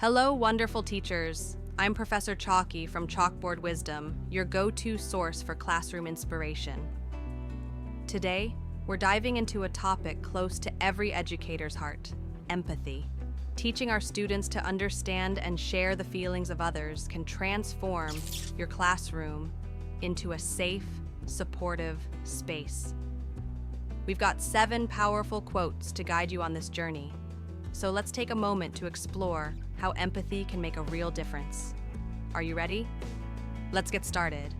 Hello, wonderful teachers. I'm Professor Chalky from Chalkboard Wisdom, your go-to source for classroom inspiration. Today, we're diving into a topic close to every educator's heart: empathy. Teaching our students to understand and share the feelings of others can transform your classroom into a safe, supportive space. We've got 7 powerful quotes to guide you on this journey. So let's take a moment to explore how empathy can make a real difference. Are you ready? Let's get started.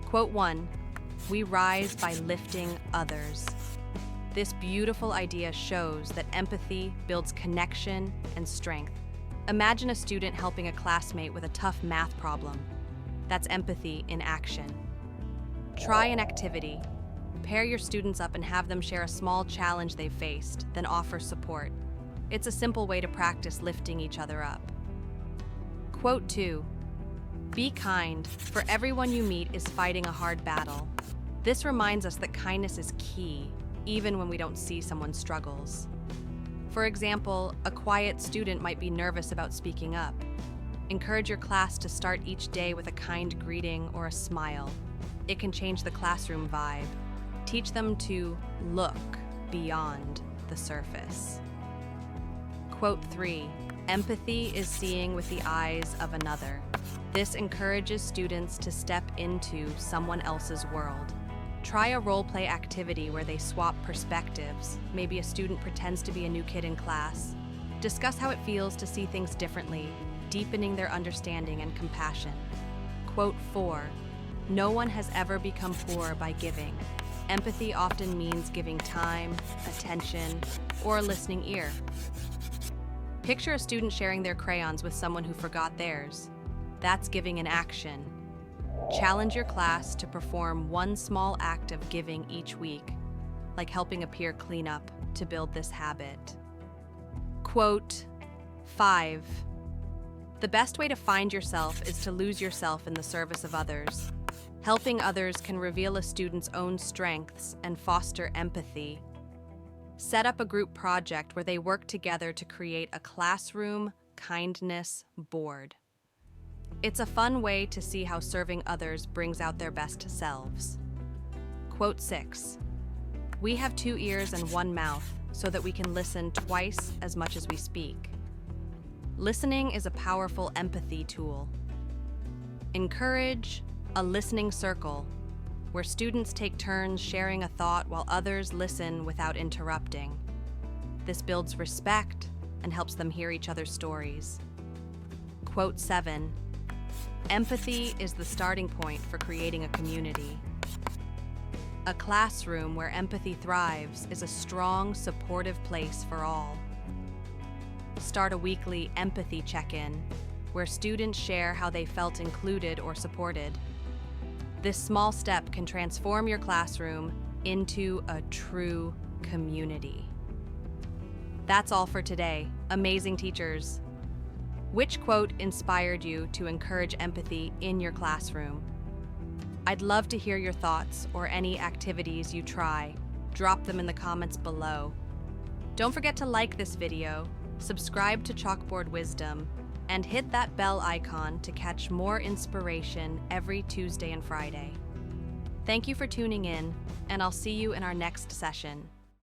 Quote 1, "We rise by lifting others." This beautiful idea shows that empathy builds connection and strength. Imagine a student helping a classmate with a tough math problem. That's empathy in action. Try an activity. Pair your students up and have them share a small challenge they've faced, then offer support. It's a simple way to practice lifting each other up. Quote 2, "Be kind, for everyone you meet is fighting a hard battle." This reminds us that kindness is key, even when we don't see someone's struggles. For example, a quiet student might be nervous about speaking up. Encourage your class to start each day with a kind greeting or a smile. It can change the classroom vibe. Teach them to look beyond the surface. Quote 3, "Empathy is seeing with the eyes of another." This encourages students to step into someone else's world. Try a role-play activity where they swap perspectives. Maybe a student pretends to be a new kid in class. Discuss how it feels to see things differently, deepening their understanding and compassion. Quote 4, "No one has ever become poor by giving." Empathy often means giving time, attention, or a listening ear. Picture a student sharing their crayons with someone who forgot theirs. That's giving in action. Challenge your class to perform one small act of giving each week, like helping a peer clean up, to build this habit. Quote 5, "The best way to find yourself is to lose yourself in the service of others." Helping others can reveal a student's own strengths and foster empathy. Set up a group project where they work together to create a classroom kindness board. It's a fun way to see how serving others brings out their best selves. Quote 6, "We have 2 ears and 1 mouth so that we can listen twice as much as we speak." Listening is a powerful empathy tool. Encourage a listening circle, where students take turns sharing a thought while others listen without interrupting. This builds respect and helps them hear each other's stories. Quote 7, "Empathy is the starting point for creating a community." A classroom where empathy thrives is a strong, supportive place for all. Start a weekly empathy check-in, where students share how they felt included or supported. This small step can transform your classroom into a true community. That's all for today, amazing teachers. Which quote inspired you to encourage empathy in your classroom? I'd love to hear your thoughts or any activities you try. Drop them in the comments below. Don't forget to like this video, subscribe to Chalkboard Wisdom, and hit that bell icon to catch more inspiration every Tuesday and Friday. Thank you for tuning in, and I'll see you in our next session.